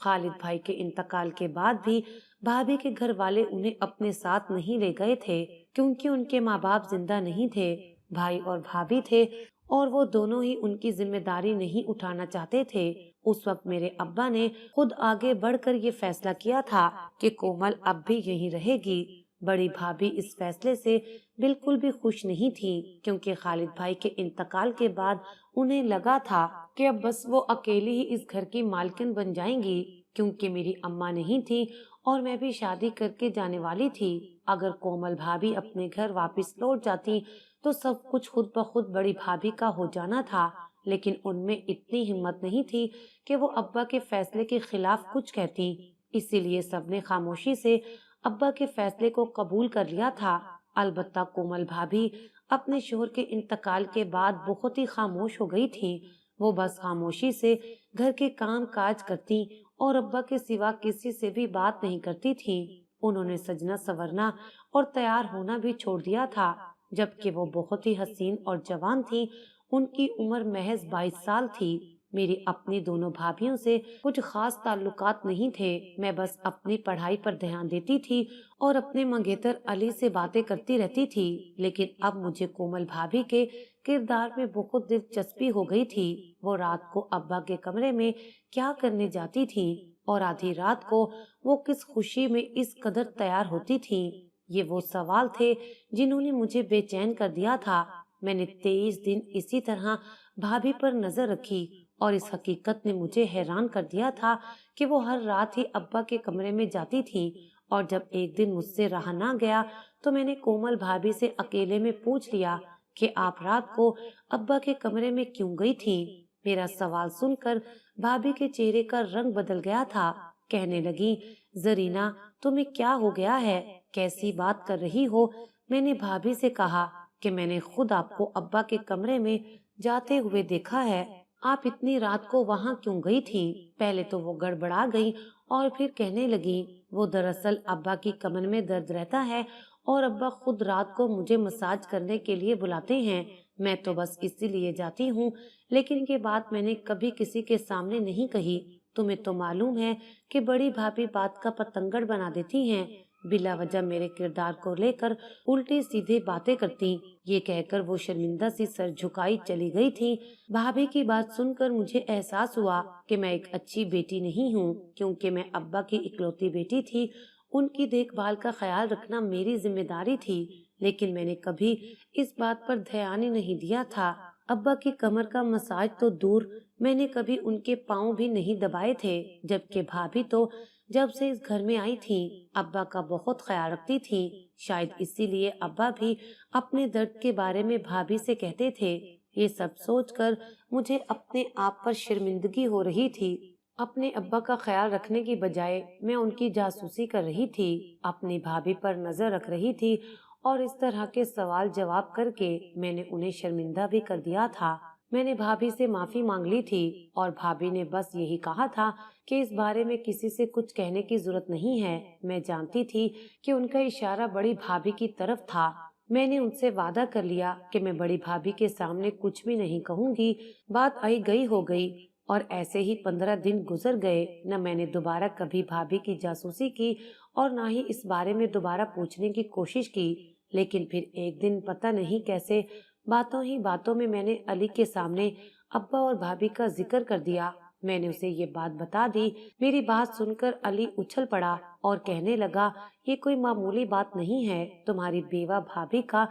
خالد بھائی کے انتقال کے بعد بھی بھابھی کے گھر والے انہیں اپنے ساتھ نہیں لے گئے تھے، کیونکہ ان کے ماں باپ زندہ نہیں تھے، بھائی اور بھابھی تھے، اور وہ دونوں ہی ان کی ذمہ داری نہیں اٹھانا چاہتے تھے۔ اس وقت میرے ابا نے خود آگے بڑھ کر یہ فیصلہ کیا تھا کہ کومل اب بھی یہیں رہے گی۔ بڑی بھابھی اس فیصلے سے بالکل بھی خوش نہیں تھی، کیونکہ خالد بھائی کے انتقال کے بعد انہیں لگا تھا کہ اب بس وہ اکیلی ہی اس گھر کی مالکن بن جائیں گی، کیونکہ میری اماں نہیں تھی اور میں بھی شادی کر کے جانے والی تھی۔ اگر کومل بھابھی اپنے گھر واپس لوٹ جاتی تو سب کچھ خود بخود بڑی بھابھی کا ہو جانا تھا، لیکن ان میں اتنی ہمت نہیں تھی کہ وہ ابا کے فیصلے کے خلاف کچھ کہتی، اسی لیے سب نے خاموشی سے ابا کے فیصلے کو قبول کر لیا تھا۔ البتہ کومل بھابھی اپنے شوہر کے انتقال کے بعد بہت ہی خاموش ہو گئی تھی، وہ بس خاموشی سے گھر کے کام کاج کرتی اور ابا کے سوا کسی سے بھی بات نہیں کرتی تھی۔ انہوں نے سجنا سورنا اور تیار ہونا بھی چھوڑ دیا تھا، جبکہ وہ بہت ہی حسین اور جوان تھی۔ ان کی عمر محض 22 سال تھی۔ میری اپنی دونوں بھابھیوں سے کچھ خاص تعلقات نہیں تھے، میں بس اپنی پڑھائی پر دھیان دیتی تھی اور اپنے منگیتر علی سے باتیں کرتی رہتی تھی، لیکن اب مجھے کومل بھابھی کے کردار میں بہت دلچسپی ہو گئی تھی۔ وہ رات کو ابا کے کمرے میں کیا کرنے جاتی تھی اور آدھی رات کو وہ کس خوشی میں اس قدر تیار ہوتی تھی، یہ وہ سوال تھے جنہوں نے مجھے بے چین کر دیا تھا۔ میں نے 23 دن اسی طرح بھابھی پر نظر رکھی اور اس حقیقت نے مجھے حیران کر دیا تھا کہ وہ ہر رات ہی ابا کے کمرے میں جاتی تھی، اور جب ایک دن مجھ سے رہا نہ گیا تو میں نے کومل بھابھی سے اکیلے میں پوچھ لیا کہ آپ رات کو ابا کے کمرے میں کیوں گئی تھی؟ میرا سوال سن کر بھابھی کے چہرے کا رنگ بدل گیا تھا، کہنے لگی، زرینہ تمہیں کیا ہو گیا ہے، کیسی بات کر رہی ہو؟ میں نے بھابھی سے کہا کہ میں نے خود آپ کو ابا کے کمرے میں جاتے ہوئے دیکھا ہے، آپ اتنی رات کو وہاں کیوں گئی تھی؟ پہلے تو وہ گڑبڑا گئی اور پھر کہنے لگی، وہ دراصل ابا کی کمر میں درد رہتا ہے اور ابا خود رات کو مجھے مساج کرنے کے لیے بلاتے ہیں، میں تو بس اسی لیے جاتی ہوں، لیکن یہ بات میں نے کبھی کسی کے سامنے نہیں کہی۔ تمہیں تو معلوم ہے کہ بڑی بھابھی بات کا پتنگڑ بنا دیتی ہیں، بلا وجہ میرے کردار کو لے کر الٹی سیدھے باتیں کرتی۔ یہ کہہ کر وہ شرمندہ سی سر جھکائی چلی گئی تھی۔ بھابھی کی بات سن کر مجھے احساس ہوا کہ میں ایک اچھی بیٹی نہیں ہوں، کیونکہ میں ابا کی اکلوتی بیٹی تھی، ان کی دیکھ بھال کا خیال رکھنا میری ذمہ داری تھی، لیکن میں نے کبھی اس بات پر دھیان ہی نہیں دیا تھا۔ ابا کی کمر کا مساج تو دور، میں نے کبھی ان کے پاؤں بھی نہیں دبائے تھے، جبکہ بھابھی تو جب سے اس گھر میں آئی تھی ابا کا بہت خیال رکھتی تھی، شاید اسی لیے ابا بھی اپنے درد کے بارے میں بھابھی سے کہتے تھے۔ یہ سب سوچ کر مجھے اپنے آپ پر شرمندگی ہو رہی تھی۔ اپنے ابا کا خیال رکھنے کی بجائے میں ان کی جاسوسی کر رہی تھی، اپنی بھابھی پر نظر رکھ رہی تھی، اور اس طرح کے سوال جواب کر کے میں نے انہیں شرمندہ بھی کر دیا تھا۔ میں نے بھابھی سے معافی مانگ لی تھی اور بھابھی نے بس یہی کہا تھا کہ اس بارے میں کسی سے کچھ کہنے کی ضرورت نہیں ہے۔ میں جانتی تھی کہ ان کا اشارہ بڑی بھابھی کی طرف تھا۔ میں نے ان سے وعدہ کر لیا کہ میں بڑی بھابھی کے سامنے کچھ بھی نہیں کہوں گی، بات آئی گئی ہو گئی، اور ایسے ہی 15 دن گزر گئے، نہ میں نے دوبارہ کبھی بھابھی کی جاسوسی کی اور نہ ہی اس بارے میں دوبارہ پوچھنے کی کوشش کی۔ لیکن پھر ایک دن پتہ نہیں کیسے باتوں ہی باتوں میں نے علی کے سامنے ابا اور بھابھی کا ذکر کر دیا۔ میں نے اسے یہ بات بتا دی۔ میری بات سن کر علی اچھل پڑا اور کہنے لگا، یہ کوئی معمولی بات نہیں ہے، تمہاری بیوہ بھابھی کا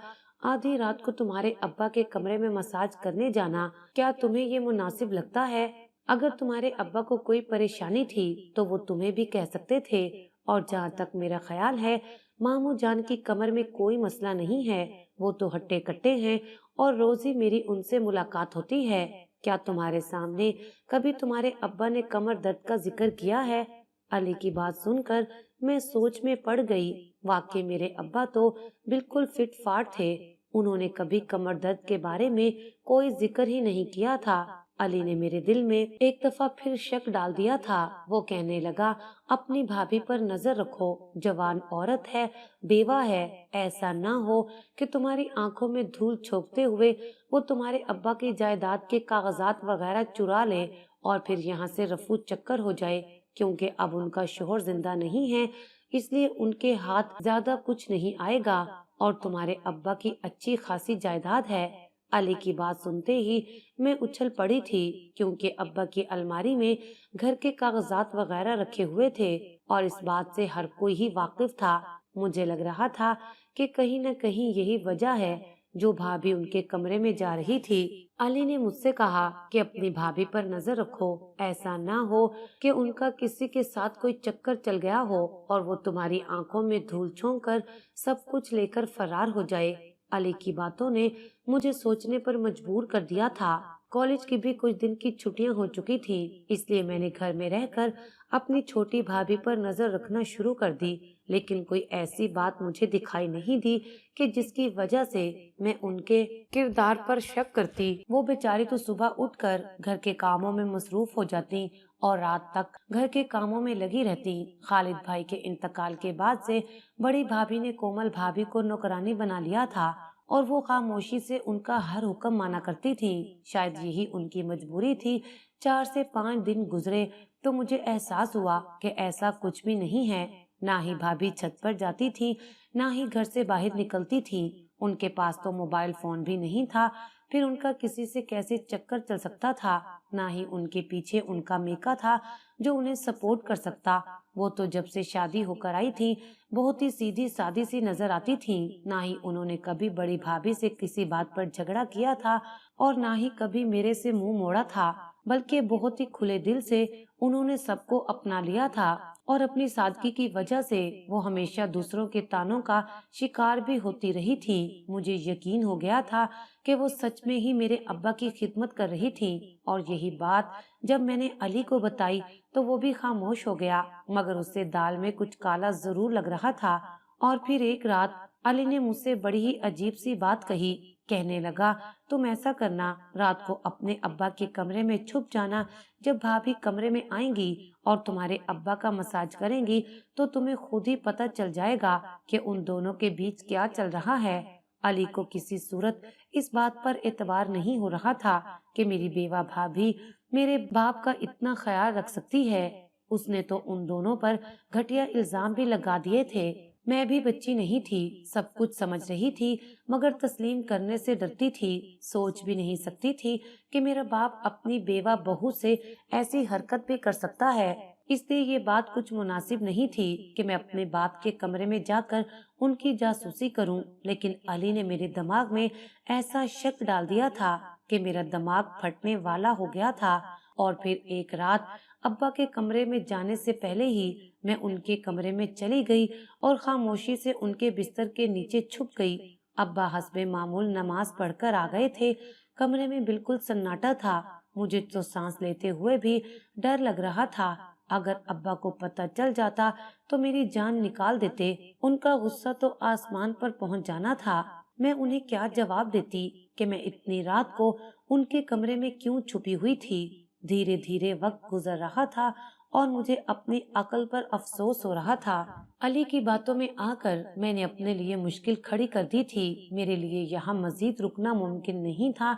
آدھی رات کو تمہارے ابا کے کمرے میں مساج کرنے جانا کیا تمہیں یہ مناسب لگتا ہے؟ اگر تمہارے ابا کو کوئی پریشانی تھی تو وہ تمہیں بھی کہہ سکتے تھے، اور جہاں تک میرا خیال ہے ماموں جان کی کمر میں کوئی مسئلہ نہیں ہے، وہ تو ہٹے کٹے ہیں اور روز ہی میری ان سے ملاقات ہوتی ہے۔ کیا تمہارے سامنے کبھی تمہارے ابا نے کمر درد کا ذکر کیا ہے؟ علی کی بات سن کر میں سوچ میں پڑ گئی۔ واقعی میرے ابا تو بالکل فٹ فاٹ تھے، انہوں نے کبھی کمر درد کے بارے میں کوئی ذکر ہی نہیں کیا تھا۔ علی نے میرے دل میں ایک دفعہ پھر شک ڈال دیا تھا۔ وہ کہنے لگا، اپنی بھابھی پر نظر رکھو، جوان عورت ہے، بیوہ ہے، ایسا نہ ہو کہ تمہاری آنکھوں میں دھول چھونکتے ہوئے وہ تمہارے ابا کی جائیداد کے کاغذات وغیرہ چرا لے اور پھر یہاں سے رفو چکر ہو جائے۔ کیونکہ اب ان کا شوہر زندہ نہیں ہے، اس لیے ان کے ہاتھ زیادہ کچھ نہیں آئے گا اور تمہارے ابا کی اچھی خاصی جائیداد ہے۔ علی کی بات سنتے ہی میں اچھل پڑی تھی، کیونکہ ابا کی الماری میں گھر کے کاغذات وغیرہ رکھے ہوئے تھے اور اس بات سے ہر کوئی ہی واقف تھا۔ مجھے لگ رہا تھا کہ کہیں نہ کہیں یہی وجہ ہے جو بھابھی ان کے کمرے میں جا رہی تھی۔ علی نے مجھ سے کہا کہ اپنی بھابھی پر نظر رکھو، ایسا نہ ہو کہ ان کا کسی کے ساتھ کوئی چکر چل گیا ہو اور وہ تمہاری آنکھوں میں دھول چھونک کر سب کچھ لے کر فرار ہو جائے۔ علی کی باتوں نے مجھے سوچنے پر مجبور کر دیا تھا۔ کالج کی بھی کچھ دن کی چھٹیاں ہو چکی تھی، اس لیے میں نے گھر میں رہ کر اپنی چھوٹی بھابھی پر نظر رکھنا شروع کر دی، لیکن کوئی ایسی بات مجھے دکھائی نہیں دی کہ جس کی وجہ سے میں ان کے کردار پر شک کرتی۔ وہ بیچاری تو صبح اٹھ کر گھر کے کاموں میں مصروف ہو جاتی اور رات تک گھر کے کاموں میں لگی رہتی۔ خالد بھائی کے انتقال کے بعد سے بڑی بھابھی نے کومل بھابھی کو نوکرانی بنا لیا تھا اور وہ خاموشی سے ان کا ہر حکم مانا کرتی تھی۔ شاید یہی ان کی مجبوری تھی۔ 4 سے 5 دن گزرے تو مجھے احساس ہوا کہ ایسا کچھ بھی نہیں ہے۔ نہ ہی بھابھی چھت پر جاتی تھی، نہ ہی گھر سے باہر نکلتی تھی۔ ان کے پاس تو موبائل فون بھی نہیں تھا، پھر ان کا کسی سے کیسے چکر چل سکتا تھا؟ نہ ہی ان کے پیچھے ان کا میکا تھا جو انہیں سپورٹ کر سکتا۔ وہ تو جب سے شادی ہو کر آئی تھی بہت ہی سیدھی سادی سی نظر آتی تھی۔ نہ ہی انہوں نے کبھی بڑی بھابھی سے کسی بات پر جھگڑا کیا تھا اور نہ ہی کبھی میرے سے منہ موڑا تھا، بلکہ بہت ہی کھلے دل سے انہوں نے سب کو اپنا لیا تھا اور اپنی سادگی کی وجہ سے وہ ہمیشہ دوسروں کے تانوں کا شکار بھی ہوتی رہی تھی۔ مجھے یقین ہو گیا تھا کہ وہ سچ میں ہی میرے ابا کی خدمت کر رہی تھی، اور یہی بات جب میں نے علی کو بتائی تو وہ بھی خاموش ہو گیا، مگر اس سے دال میں کچھ کالا ضرور لگ رہا تھا۔ اور پھر ایک رات علی نے مجھ سے بڑی ہی عجیب سی بات کہی۔ کہنے لگا، تم ایسا کرنا، رات کو اپنے ابا کے کمرے میں چھپ جانا، جب بھابھی کمرے میں آئیں گی اور تمہارے ابا کا مساج کریں گی تو تمہیں خود ہی پتہ چل جائے گا کہ ان دونوں کے بیچ کیا چل رہا ہے۔ علی کو کسی صورت اس بات پر اعتبار نہیں ہو رہا تھا کہ میری بیوہ بھابھی میرے باپ کا اتنا خیال رکھ سکتی ہے۔ اس نے تو ان دونوں پر گھٹیا الزام بھی لگا دیے تھے۔ میں بھی بچی نہیں تھی، سب کچھ سمجھ رہی تھی، مگر تسلیم کرنے سے ڈرتی تھی۔ سوچ بھی نہیں سکتی تھی کہ میرا باپ اپنی بیوہ بہو سے ایسی حرکت بھی کر سکتا ہے، اس لیے یہ بات کچھ مناسب نہیں تھی کہ میں اپنے باپ کے کمرے میں جا کر ان کی جاسوسی کروں۔ لیکن علی نے میرے دماغ میں ایسا شک ڈال دیا تھا کہ میرا دماغ پھٹنے والا ہو گیا تھا۔ اور پھر ایک رات ابا کے کمرے میں جانے سے پہلے ہی میں ان کے کمرے میں چلی گئی اور خاموشی سے ان کے بستر کے نیچے چھپ گئی۔ ابا حسب معمول نماز پڑھ کر آ گئے تھے۔ کمرے میں بالکل سناٹا تھا۔ مجھے تو سانس لیتے ہوئے بھی ڈر لگ رہا تھا۔ اگر ابا کو پتہ چل جاتا تو میری جان نکال دیتے۔ ان کا غصہ تو آسمان پر پہنچ جانا تھا۔ میں انہیں کیا جواب دیتی کہ میں اتنی رات کو ان کے کمرے میں کیوں چھپی ہوئی تھی؟ دھیرے دھیرے وقت گزر رہا تھا اور مجھے اپنی عقل پر افسوس ہو رہا تھا۔ علی کی باتوں میں آ کر میں نے اپنے لیے مشکل کھڑی کر دی تھی۔ میرے لیے یہاں مزید رکنا ممکن نہیں تھا۔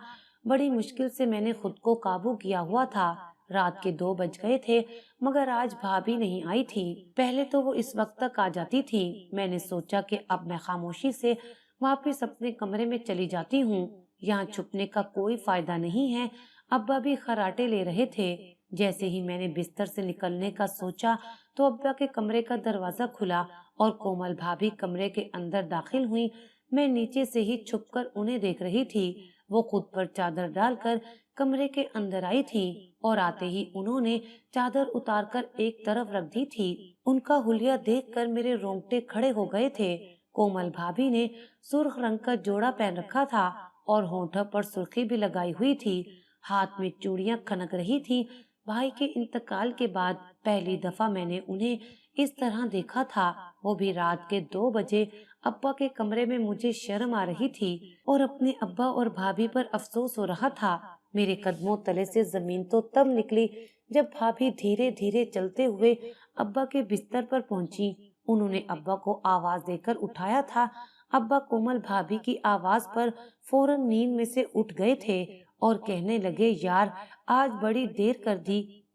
بڑی مشکل سے میں نے خود کو قابو کیا ہوا تھا۔ رات کے 2 بج گئے تھے، مگر آج بھابھی نہیں آئی تھی۔ پہلے تو وہ اس وقت تک آ جاتی تھی۔ میں نے سوچا کہ اب میں خاموشی سے واپس اپنے کمرے میں چلی جاتی ہوں، یہاں چھپنے کا کوئی فائدہ نہیں ہے۔ ابا بھی خراٹے لے رہے تھے۔ جیسے ہی میں نے بستر سے نکلنے کا سوچا تو ابا کے کمرے کا دروازہ کھلا اور کومل بھابھی کمرے کے اندر داخل ہوئی۔ میں نیچے سے ہی چھپ کر انہیں دیکھ رہی تھی۔ وہ خود پر چادر ڈال کر کمرے کے اندر آئی تھی اور آتے ہی انہوں نے چادر اتار کر ایک طرف رکھ دی تھی۔ ان کا حلیہ دیکھ کر میرے رونگٹے کھڑے ہو گئے تھے۔ کومل بھابھی نے سرخ رنگ کا جوڑا پہن رکھا تھا اور ہونٹوں پر سرخی بھی لگائی ہوئی تھی۔ ہاتھ میں چوڑیاں کھنک رہی تھی۔ بھائی کے انتقال کے بعد پہلی دفعہ میں نے انہیں اس طرح دیکھا تھا، وہ بھی رات کے 2 بجے۔ ابا کے کمرے میں مجھے شرم آ رہی تھی اور اپنے ابا اور بھابھی پر افسوس ہو رہا تھا۔ میرے قدموں تلے سے زمین تو تب نکلی جب بھابھی دھیرے دھیرے چلتے ہوئے ابا کے بستر پر پہنچی۔ انہوں نے ابا کو آواز دے کر اٹھایا تھا۔ ابا کومل بھابھی کی آواز پر فوراً نیند میں سے اٹھ گئے تھے اور کہنے لگے، یار آج بڑی دیر کر دی۔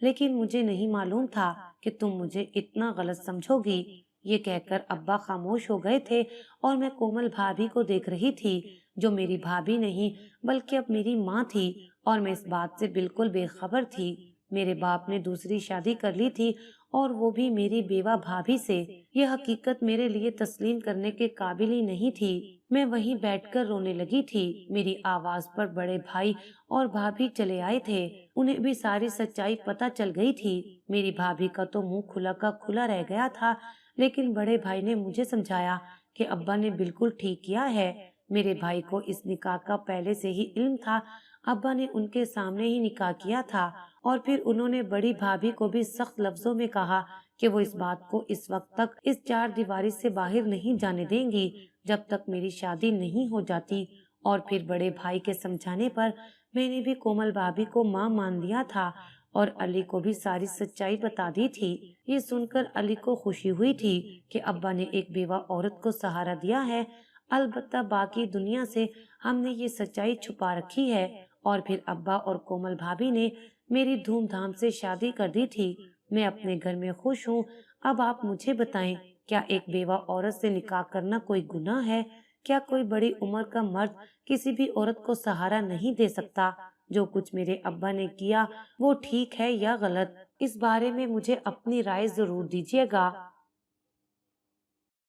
لیکن مجھے نہیں معلوم تھا کہ تم مجھے اتنا غلط سمجھو گی۔ یہ کہہ کر ابا خاموش ہو گئے تھے اور میں کومل بھابھی کو دیکھ رہی تھی، جو میری بھابھی نہیں بلکہ اب میری ماں تھی، اور میں اس بات سے بالکل بے خبر تھی۔ میرے باپ نے دوسری شادی کر لی تھی، اور وہ بھی میری بیوہ بھابھی سے۔ یہ حقیقت میرے لیے تسلیم کرنے کے قابل ہی نہیں تھی۔ میں وہیں بیٹھ کر رونے لگی تھی۔ میری آواز پر بڑے بھائی اور بھابھی چلے آئے تھے۔ انہیں بھی ساری سچائی پتہ چل گئی تھی۔ میری بھابھی کا تو منہ کھلا کا کھلا رہ گیا تھا، لیکن بڑے بھائی نے مجھے سمجھایا کہ ابا نے بالکل ٹھیک کیا ہے۔ میرے بھائی کو اس نکاح کا پہلے سے ہی علم تھا۔ ابا نے ان کے سامنے ہی نکاح کیا تھا، اور پھر انہوں نے بڑی بھابھی کو بھی سخت لفظوں میں کہا کہ وہ اس بات کو اس وقت تک اس چار دیواری سے باہر نہیں جانے دیں گی جب تک میری شادی نہیں ہو جاتی۔ اور پھر بڑے بھائی کے سمجھانے پر میں نے بھی کومل بھابھی کو ماں مان لیا تھا، اور علی کو بھی ساری سچائی بتا دی تھی۔ یہ سن کر علی کو خوشی ہوئی تھی کہ ابا نے ایک بیوہ عورت کو سہارا دیا ہے، البتہ باقی دنیا سے ہم نے یہ سچائی چھپا رکھی ہے۔ اور پھر ابا اور کومل بھابھی نے میری دھوم دھام سے شادی کر دی تھی۔ میں اپنے گھر میں خوش ہوں۔ اب آپ مجھے بتائیں، کیا ایک بیوہ عورت سے نکاح کرنا کوئی گناہ ہے؟ کیا کوئی بڑی عمر کا مرد کسی بھی عورت کو سہارا نہیں دے سکتا؟ جو کچھ میرے ابا نے کیا وہ ٹھیک ہے یا غلط؟ اس بارے میں مجھے اپنی رائے ضرور دیجیے گا۔